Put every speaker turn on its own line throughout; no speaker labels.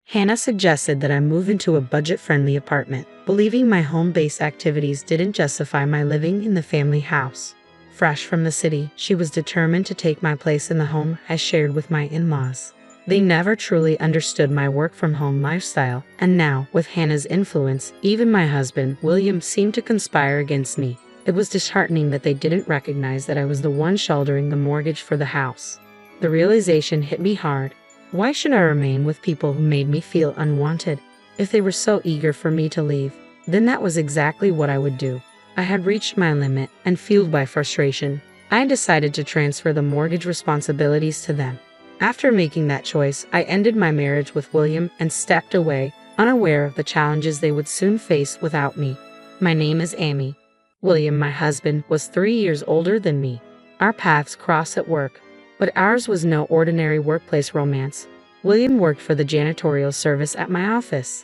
Hannah suggested that I move into a budget-friendly apartment, believing my home-based activities didn't justify my living in the family house. Fresh from the city, she was determined to take my place in the home I shared with my in-laws. They never truly understood my work-from-home lifestyle, and now, with Hannah's influence, even my husband, William, seemed to conspire against me. It was disheartening that they didn't recognize that I was the one shouldering the mortgage for the house. The realization hit me hard. Why should I remain with people who made me feel unwanted? If they were so eager for me to leave, then that was exactly what I would do. I had reached my limit, and fueled by frustration, I decided to transfer the mortgage responsibilities to them. After making that choice, I ended my marriage with William and stepped away, unaware of the challenges they would soon face without me. My name is Amy. William, my husband, was 3 years older than me. Our paths crossed at work, but ours was no ordinary workplace romance. William worked for the janitorial service at my office.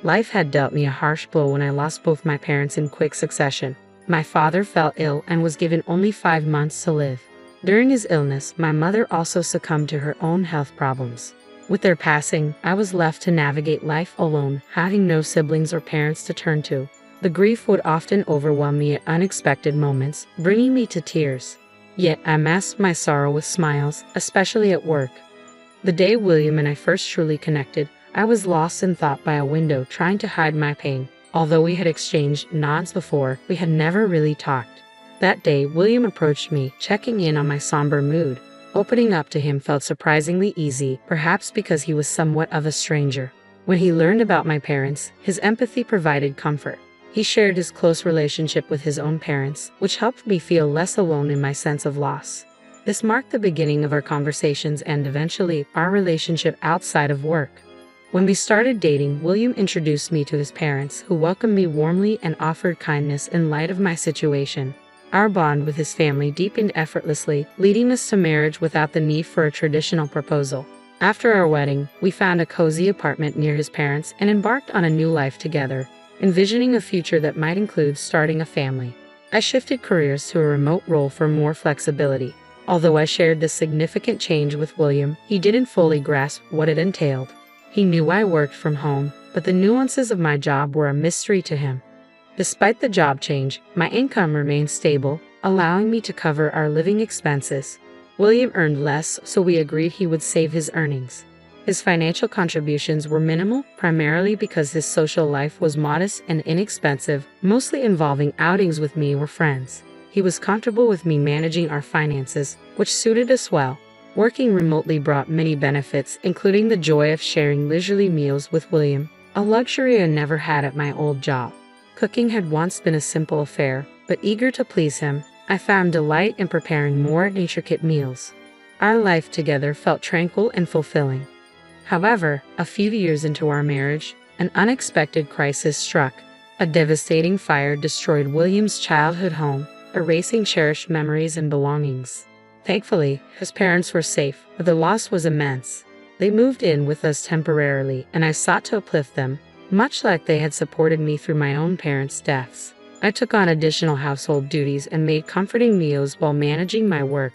Life had dealt me a harsh blow when I lost both my parents in quick succession. My father fell ill and was given only 5 months to live. During his illness, my mother also succumbed to her own health problems. With their passing, I was left to navigate life alone, having no siblings or parents to turn to. The grief would often overwhelm me at unexpected moments, bringing me to tears. Yet I masked my sorrow with smiles, especially at work. The day William and I first truly connected, I was lost in thought by a window trying to hide my pain. Although we had exchanged nods before, we had never really talked. That day, William approached me, checking in on my somber mood. Opening up to him felt surprisingly easy, perhaps because he was somewhat of a stranger. When he learned about my parents, his empathy provided comfort. He shared his close relationship with his own parents, which helped me feel less alone in my sense of loss. This marked the beginning of our conversations and eventually our relationship outside of work. When we started dating, William introduced me to his parents, who welcomed me warmly and offered kindness in light of my situation. Our bond with his family deepened effortlessly, leading us to marriage without the need for a traditional proposal. After our wedding, we found a cozy apartment near his parents and embarked on a new life together, envisioning a future that might include starting a family. I shifted careers to a remote role for more flexibility. Although I shared this significant change with William, he didn't fully grasp what it entailed. He knew I worked from home, but the nuances of my job were a mystery to him. Despite the job change, my income remained stable, allowing me to cover our living expenses. William earned less, so we agreed he would save his earnings. His financial contributions were minimal, primarily because his social life was modest and inexpensive, mostly involving outings with me or friends. He was comfortable with me managing our finances, which suited us well. Working remotely brought many benefits, including the joy of sharing leisurely meals with William, a luxury I never had at my old job. Cooking had once been a simple affair, but eager to please him, I found delight in preparing more intricate meals. Our life together felt tranquil and fulfilling. However, a few years into our marriage, an unexpected crisis struck. A devastating fire destroyed William's childhood home, erasing cherished memories and belongings. Thankfully, his parents were safe, but the loss was immense. They moved in with us temporarily, and I sought to uplift them, much like they had supported me through my own parents' deaths. I took on additional household duties and made comforting meals while managing my work.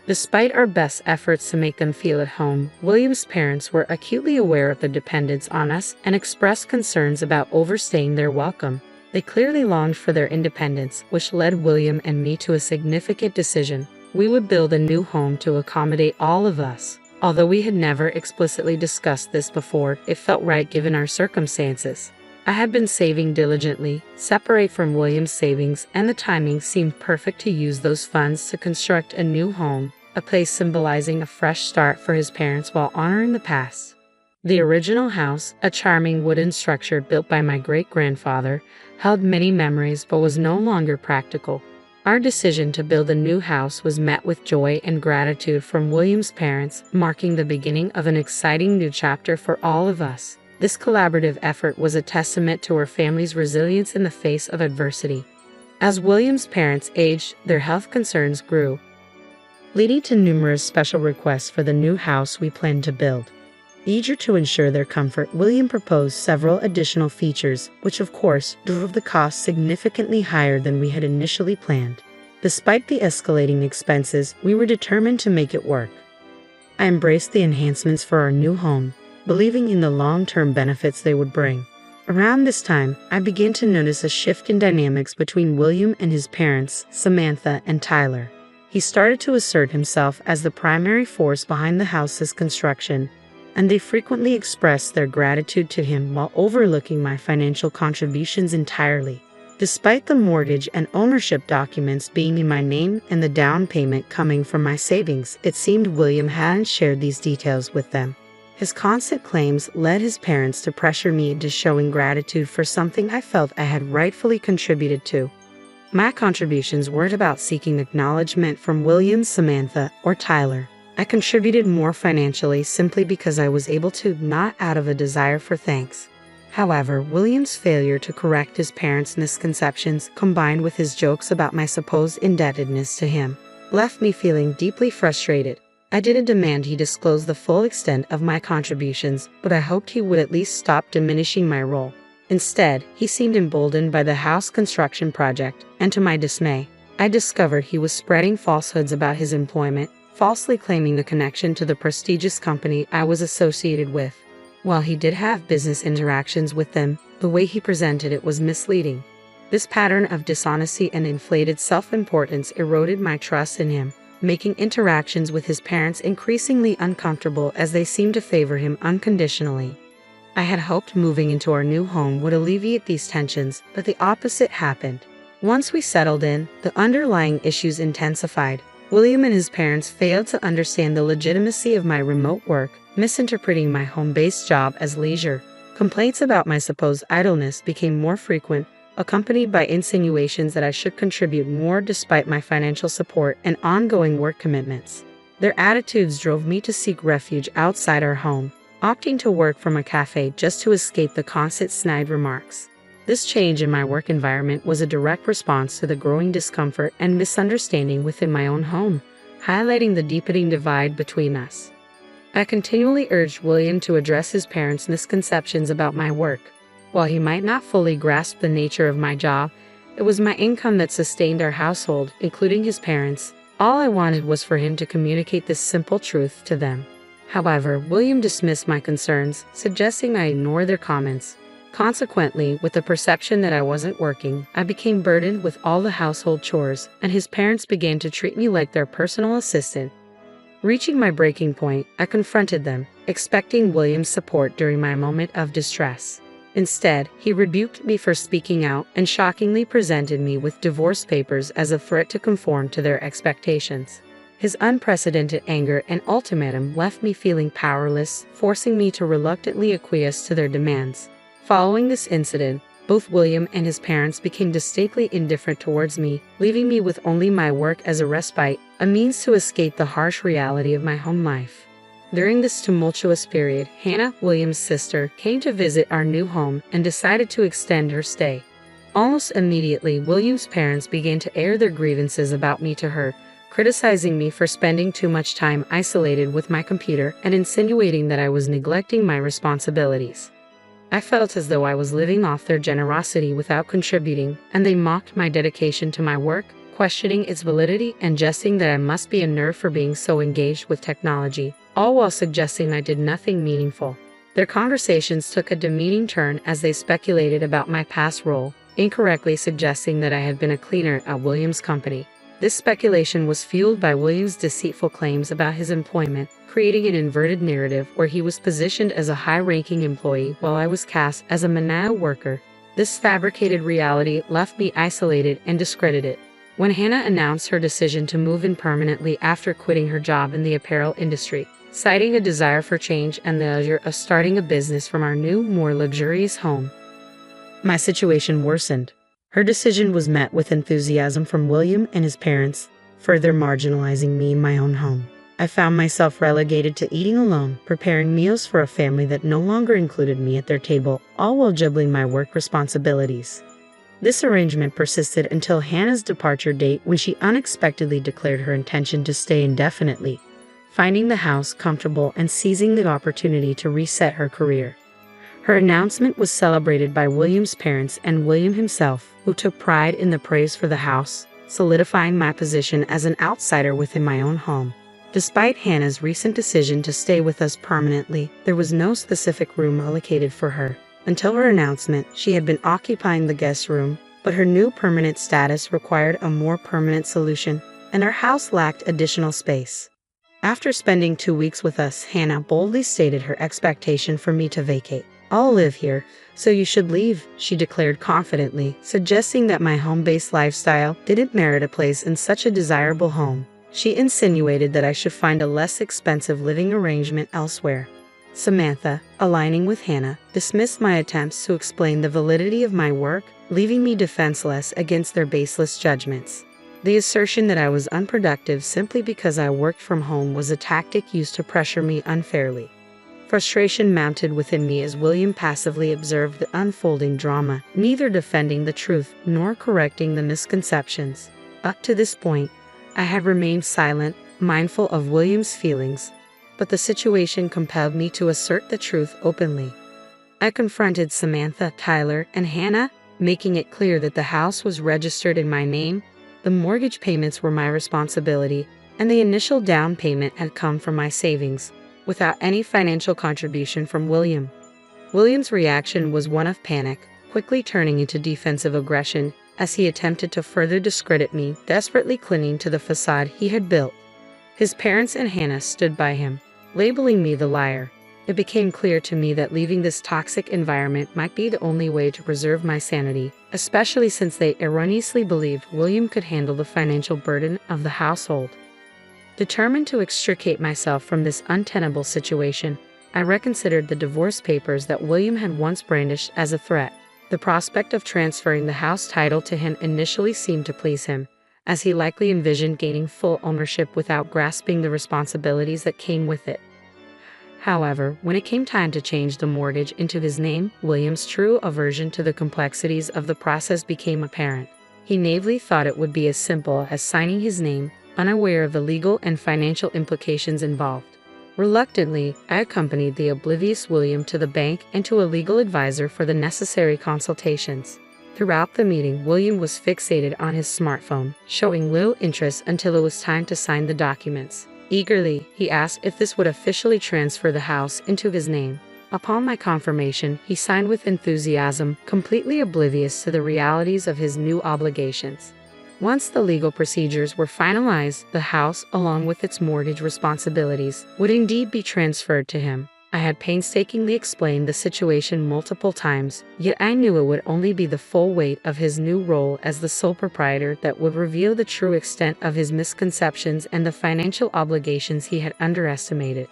Despite our best efforts to make them feel at home, William's parents were acutely aware of the dependence on us and expressed concerns about overstaying their welcome. They clearly longed for their independence, which led William and me to a significant decision. We would build a new home to accommodate all of us. Although we had never explicitly discussed this before, it felt right given our circumstances. I had been saving diligently, separate from William's savings, and the timing seemed perfect to use those funds to construct a new home, a place symbolizing a fresh start for his parents while honoring the past. The original house, a charming wooden structure built by my great-grandfather, held many memories but was no longer practical. Our decision to build a new house was met with joy and gratitude from William's parents, marking the beginning of an exciting new chapter for all of us. This collaborative effort was a testament to our family's resilience in the face of adversity. As William's parents aged, their health concerns grew, leading to numerous special requests for the new house we planned to build. Eager to ensure their comfort, William proposed several additional features, which of course drove the cost significantly higher than we had initially planned. Despite the escalating expenses, we were determined to make it work. I embraced the enhancements for our new home, believing in the long-term benefits they would bring. Around this time, I began to notice a shift in dynamics between William and his parents, Samantha and Tyler. He started to assert himself as the primary force behind the house's construction, and they frequently expressed their gratitude to him while overlooking my financial contributions entirely. Despite the mortgage and ownership documents being in my name and the down payment coming from my savings, it seemed William hadn't shared these details with them. His constant claims led his parents to pressure me into showing gratitude for something I felt I had rightfully contributed to. My contributions weren't about seeking acknowledgement from William, Samantha, or Tyler. I contributed more financially simply because I was able to, not out of a desire for thanks. However, William's failure to correct his parents' misconceptions, combined with his jokes about my supposed indebtedness to him, left me feeling deeply frustrated. I didn't demand he disclose the full extent of my contributions, but I hoped he would at least stop diminishing my role. Instead, he seemed emboldened by the house construction project, and to my dismay, I discovered he was spreading falsehoods about his employment, falsely claiming the connection to the prestigious company I was associated with. While he did have business interactions with them, the way he presented it was misleading. This pattern of dishonesty and inflated self-importance eroded my trust in him, making interactions with his parents increasingly uncomfortable as they seemed to favor him unconditionally. I had hoped moving into our new home would alleviate these tensions, but the opposite happened. Once we settled in, the underlying issues intensified. William and his parents failed to understand the legitimacy of my remote work, misinterpreting my home-based job as leisure. Complaints about my supposed idleness became more frequent, accompanied by insinuations that I should contribute more despite my financial support and ongoing work commitments. Their attitudes drove me to seek refuge outside our home, opting to work from a cafe just to escape the constant snide remarks. This change in my work environment was a direct response to the growing discomfort and misunderstanding within my own home, highlighting the deepening divide between us. I continually urged William to address his parents' misconceptions about my work. While he might not fully grasp the nature of my job, it was my income that sustained our household, including his parents. All I wanted was for him to communicate this simple truth to them. However, William dismissed my concerns, suggesting I ignore their comments. Consequently, with the perception that I wasn't working, I became burdened with all the household chores, and his parents began to treat me like their personal assistant. Reaching my breaking point, I confronted them, expecting William's support during my moment of distress. Instead, he rebuked me for speaking out and shockingly presented me with divorce papers as a threat to conform to their expectations. His unprecedented anger and ultimatum left me feeling powerless, forcing me to reluctantly acquiesce to their demands. Following this incident, both William and his parents became distinctly indifferent towards me, leaving me with only my work as a respite, a means to escape the harsh reality of my home life. During this tumultuous period, Hannah, William's sister, came to visit our new home and decided to extend her stay. Almost immediately, William's parents began to air their grievances about me to her, criticizing me for spending too much time isolated with my computer and insinuating that I was neglecting my responsibilities. I felt as though I was living off their generosity without contributing, and they mocked my dedication to my work, questioning its validity and jesting that I must be a nerd for being so engaged with technology, all while suggesting I did nothing meaningful. Their conversations took a demeaning turn as they speculated about my past role, incorrectly suggesting that I had been a cleaner at Williams' company. This speculation was fueled by Williams' deceitful claims about his employment, creating an inverted narrative where he was positioned as a high-ranking employee while I was cast as a menial worker. This fabricated reality left me isolated and discredited. When Hannah announced her decision to move in permanently after quitting her job in the apparel industry, citing a desire for change and the allure of starting a business from our new, more luxurious home, my situation worsened. Her decision was met with enthusiasm from William and his parents, further marginalizing me in my own home. I found myself relegated to eating alone, preparing meals for a family that no longer included me at their table, all while juggling my work responsibilities. This arrangement persisted until Hannah's departure date, when she unexpectedly declared her intention to stay indefinitely, finding the house comfortable and seizing the opportunity to reset her career. Her announcement was celebrated by William's parents and William himself, who took pride in the praise for the house, solidifying my position as an outsider within my own home. Despite Hannah's recent decision to stay with us permanently, there was no specific room allocated for her. Until her announcement, she had been occupying the guest room, but her new permanent status required a more permanent solution, and our house lacked additional space. After spending 2 weeks with us, Hannah boldly stated her expectation for me to vacate. "I'll live here, so you should leave," she declared confidently, suggesting that my home-based lifestyle didn't merit a place in such a desirable home. She insinuated that I should find a less expensive living arrangement elsewhere. Samantha, aligning with Hannah, dismissed my attempts to explain the validity of my work, leaving me defenseless against their baseless judgments. The assertion that I was unproductive simply because I worked from home was a tactic used to pressure me unfairly. Frustration mounted within me as William passively observed the unfolding drama, neither defending the truth nor correcting the misconceptions. Up to this point, I had remained silent, mindful of William's feelings, but the situation compelled me to assert the truth openly. I confronted Samantha, Tyler, and Hannah, making it clear that the house was registered in my name, the mortgage payments were my responsibility, and the initial down payment had come from my savings, without any financial contribution from William. William's reaction was one of panic, quickly turning into defensive aggression as he attempted to further discredit me, desperately clinging to the facade he had built. His parents and Hannah stood by him, labeling me the liar. It became clear to me that leaving this toxic environment might be the only way to preserve my sanity, especially since they erroneously believed William could handle the financial burden of the household. Determined to extricate myself from this untenable situation, I reconsidered the divorce papers that William had once brandished as a threat. The prospect of transferring the house title to him initially seemed to please him, as he likely envisioned gaining full ownership without grasping the responsibilities that came with it. However, when it came time to change the mortgage into his name, William's true aversion to the complexities of the process became apparent. He naively thought it would be as simple as signing his name, unaware of the legal and financial implications involved. Reluctantly, I accompanied the oblivious William to the bank and to a legal advisor for the necessary consultations. Throughout the meeting, William was fixated on his smartphone, showing little interest until it was time to sign the documents. Eagerly, he asked if this would officially transfer the house into his name. Upon my confirmation, he signed with enthusiasm, completely oblivious to the realities of his new obligations. Once the legal procedures were finalized, the house, along with its mortgage responsibilities, would indeed be transferred to him. I had painstakingly explained the situation multiple times, yet I knew it would only be the full weight of his new role as the sole proprietor that would reveal the true extent of his misconceptions and the financial obligations he had underestimated.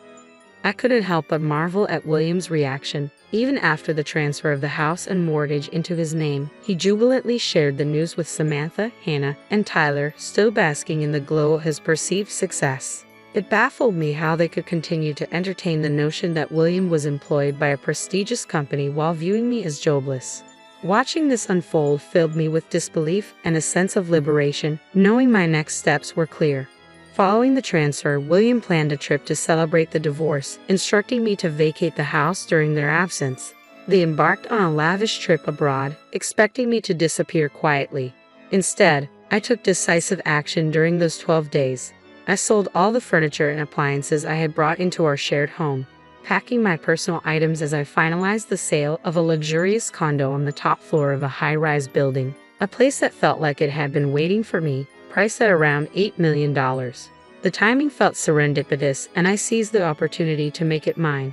I couldn't help but marvel at William's reaction. Even after the transfer of the house and mortgage into his name, he jubilantly shared the news with Samantha, Hannah, and Tyler, still basking in the glow of his perceived success. It baffled me how they could continue to entertain the notion that William was employed by a prestigious company while viewing me as jobless. Watching this unfold filled me with disbelief and a sense of liberation, knowing my next steps were clear. Following the transfer, William planned a trip to celebrate the divorce, instructing me to vacate the house during their absence. They embarked on a lavish trip abroad, expecting me to disappear quietly. Instead, I took decisive action during those 12 days. I sold all the furniture and appliances I had brought into our shared home, packing my personal items as I finalized the sale of a luxurious condo on the top floor of a high-rise building, a place that felt like it had been waiting for me, priced at around $8 million. The timing felt serendipitous, and I seized the opportunity to make it mine.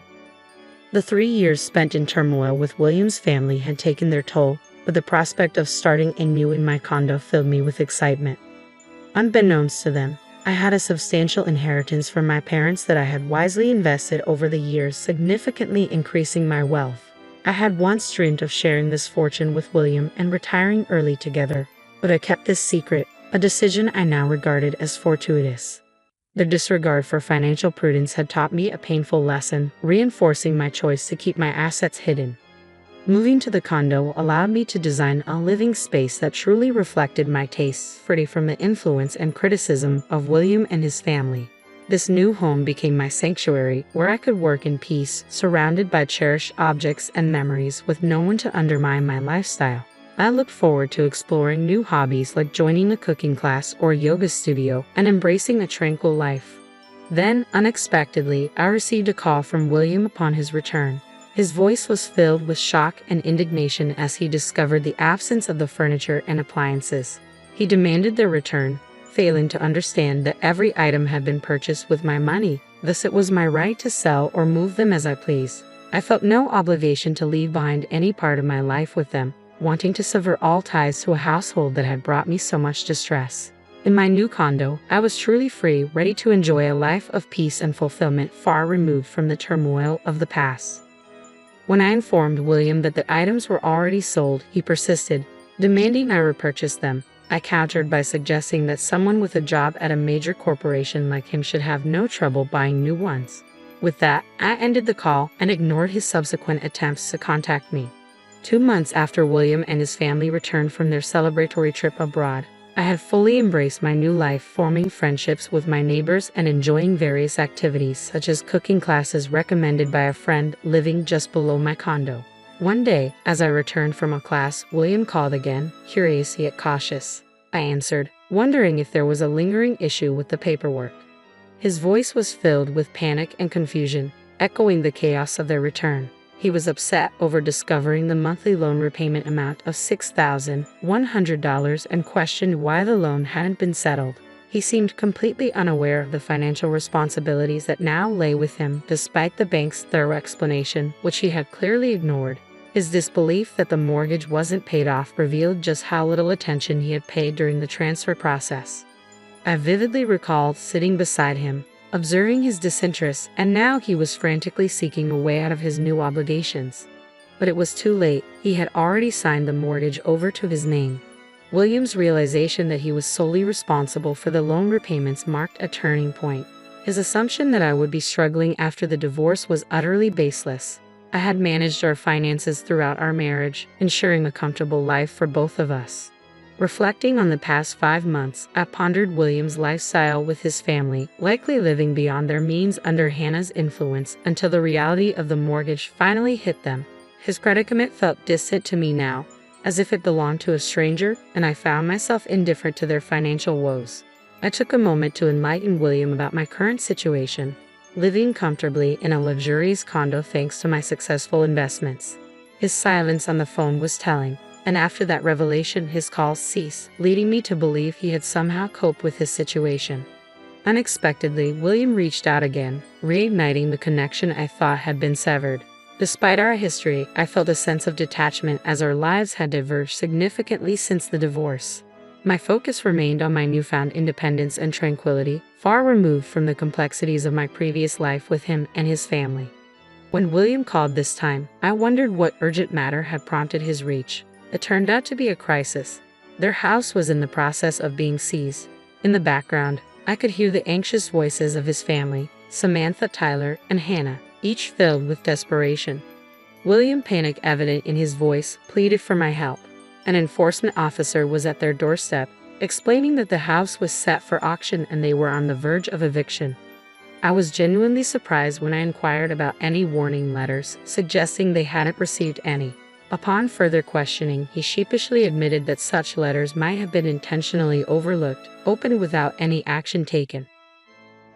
The 3 years spent in turmoil with William's family had taken their toll, but the prospect of starting anew in my condo filled me with excitement. Unbeknownst to them, I had a substantial inheritance from my parents that I had wisely invested over the years, significantly increasing my wealth. I had once dreamed of sharing this fortune with William and retiring early together, but I kept this secret, a decision I now regarded as fortuitous. Their disregard for financial prudence had taught me a painful lesson, reinforcing my choice to keep my assets hidden. Moving to the condo allowed me to design a living space that truly reflected my tastes, free from the influence and criticism of William and his family. This new home became my sanctuary, where I could work in peace, surrounded by cherished objects and memories with no one to undermine my lifestyle. I look forward to exploring new hobbies like joining a cooking class or yoga studio and embracing a tranquil life. Then, unexpectedly, I received a call from William upon his return. His voice was filled with shock and indignation as he discovered the absence of the furniture and appliances. He demanded their return, failing to understand that every item had been purchased with my money, thus it was my right to sell or move them as I pleased. I felt no obligation to leave behind any part of my life with them, wanting to sever all ties to a household that had brought me so much distress. In my new condo, I was truly free, ready to enjoy a life of peace and fulfillment far removed from the turmoil of the past. When I informed William that the items were already sold, he persisted, demanding I repurchase them. I countered by suggesting that someone with a job at a major corporation like him should have no trouble buying new ones. With that, I ended the call and ignored his subsequent attempts to contact me. 2 months after William and his family returned from their celebratory trip abroad, I had fully embraced my new life, forming friendships with my neighbors and enjoying various activities such as cooking classes recommended by a friend living just below my condo. One day, as I returned from a class, William called again, curious yet cautious. I answered, wondering if there was a lingering issue with the paperwork. His voice was filled with panic and confusion, echoing the chaos of their return. He was upset over discovering the monthly loan repayment amount of $6,100 and questioned why the loan hadn't been settled. He seemed completely unaware of the financial responsibilities that now lay with him, despite the bank's thorough explanation, which he had clearly ignored. His disbelief that the mortgage wasn't paid off revealed just how little attention he had paid during the transfer process. I vividly recalled sitting beside him, observing his disinterest, and now he was frantically seeking a way out of his new obligations. But it was too late. He had already signed the mortgage over to his name. William's realization that he was solely responsible for the loan repayments marked a turning point. His assumption that I would be struggling after the divorce was utterly baseless. I had managed our finances throughout our marriage, ensuring a comfortable life for both of us. Reflecting on the past 5 months, I pondered William's lifestyle with his family, likely living beyond their means under Hannah's influence until the reality of the mortgage finally hit them. His predicament felt distant to me now, as if it belonged to a stranger, and I found myself indifferent to their financial woes. I took a moment to enlighten William about my current situation, living comfortably in a luxurious condo thanks to my successful investments. His silence on the phone was telling. And after that revelation, his calls ceased, leading me to believe he had somehow coped with his situation. Unexpectedly, William reached out again, reigniting the connection I thought had been severed. Despite our history, I felt a sense of detachment as our lives had diverged significantly since the divorce. My focus remained on my newfound independence and tranquility, far removed from the complexities of my previous life with him and his family. When William called this time, I wondered what urgent matter had prompted his reach. It turned out to be a crisis. Their house was in the process of being seized. In the background, I could hear the anxious voices of his family, Samantha, Tyler, and Hannah, each filled with desperation. William, panic evident in his voice, pleaded for my help. An enforcement officer was at their doorstep, explaining that the house was set for auction and they were on the verge of eviction. I was genuinely surprised when I inquired about any warning letters, suggesting they hadn't received any. Upon further questioning, he sheepishly admitted that such letters might have been intentionally overlooked, opened without any action taken.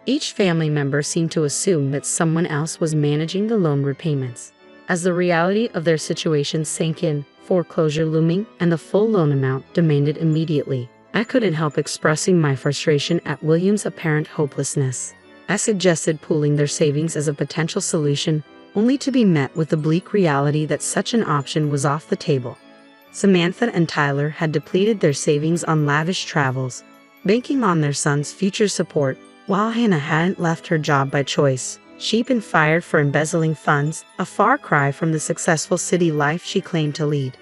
Each family member seemed to assume that someone else was managing the loan repayments. As the reality of their situation sank in, foreclosure looming, and the full loan amount demanded immediately, I couldn't help expressing my frustration at William's apparent hopelessness. I suggested pooling their savings as a potential solution, only to be met with the bleak reality that such an option was off the table. Samantha and Tyler had depleted their savings on lavish travels, banking on their son's future support, while Hannah hadn't left her job by choice. She'd been fired for embezzling funds, a far cry from the successful city life she claimed to lead.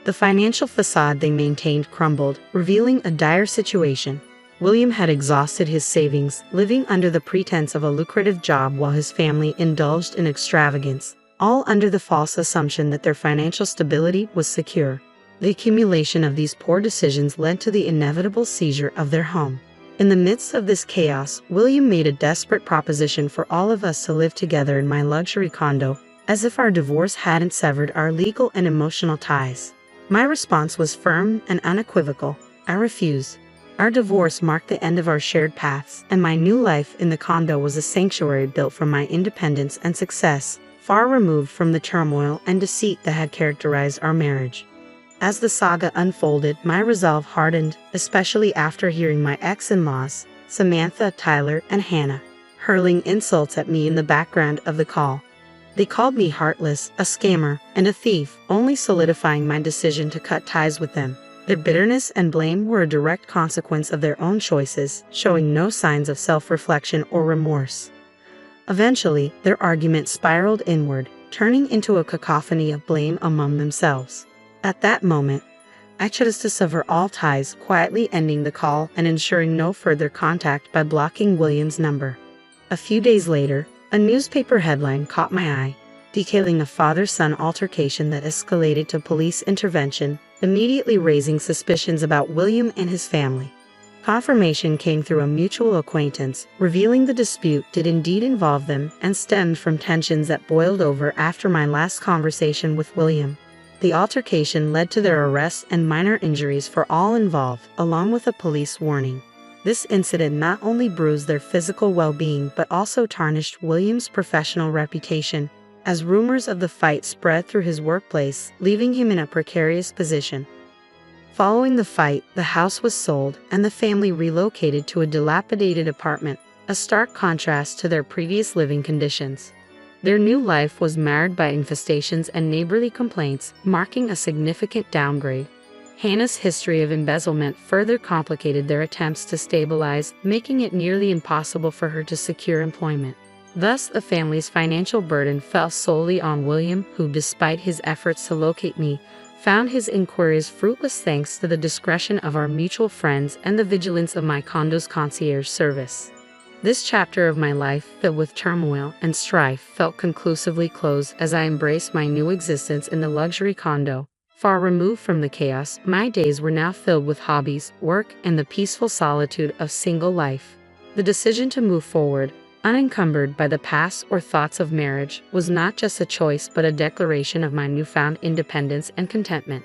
The financial facade they maintained crumbled, revealing a dire situation. William had exhausted his savings, living under the pretense of a lucrative job while his family indulged in extravagance, all under the false assumption that their financial stability was secure. The accumulation of these poor decisions led to the inevitable seizure of their home. In the midst of this chaos, William made a desperate proposition for all of us to live together in my luxury condo, as if our divorce hadn't severed our legal and emotional ties. My response was firm and unequivocal. I refused. Our divorce marked the end of our shared paths, and my new life in the condo was a sanctuary built for my independence and success, far removed from the turmoil and deceit that had characterized our marriage. As the saga unfolded, my resolve hardened, especially after hearing my ex-in-laws, Samantha, Tyler, and Hannah, hurling insults at me in the background of the call. They called me heartless, a scammer, and a thief, only solidifying my decision to cut ties with them. Their bitterness and blame were a direct consequence of their own choices, showing no signs of self-reflection or remorse. Eventually, their argument spiraled inward, turning into a cacophony of blame among themselves. At that moment, I chose to sever all ties, quietly ending the call and ensuring no further contact by blocking William's number. A few days later, a newspaper headline caught my eye, detailing a father-son altercation that escalated to police intervention, immediately raising suspicions about William and his family. Confirmation came through a mutual acquaintance, revealing the dispute did indeed involve them and stemmed from tensions that boiled over after my last conversation with William. The altercation led to their arrest and minor injuries for all involved, along with a police warning. This incident not only bruised their physical well-being but also tarnished William's professional reputation, as rumors of the fight spread through his workplace, leaving him in a precarious position. Following the fight, the house was sold and the family relocated to a dilapidated apartment, a stark contrast to their previous living conditions. Their new life was marred by infestations and neighborly complaints, marking a significant downgrade. Hannah's history of embezzlement further complicated their attempts to stabilize, making it nearly impossible for her to secure employment. Thus, the family's financial burden fell solely on William, who, despite his efforts to locate me, found his inquiries fruitless thanks to the discretion of our mutual friends and the vigilance of my condo's concierge service. This chapter of my life, filled with turmoil and strife, felt conclusively closed as I embraced my new existence in the luxury condo. Far removed from the chaos, my days were now filled with hobbies, work, and the peaceful solitude of single life. The decision to move forward, unencumbered by the past or thoughts of marriage, was not just a choice but a declaration of my newfound independence and contentment.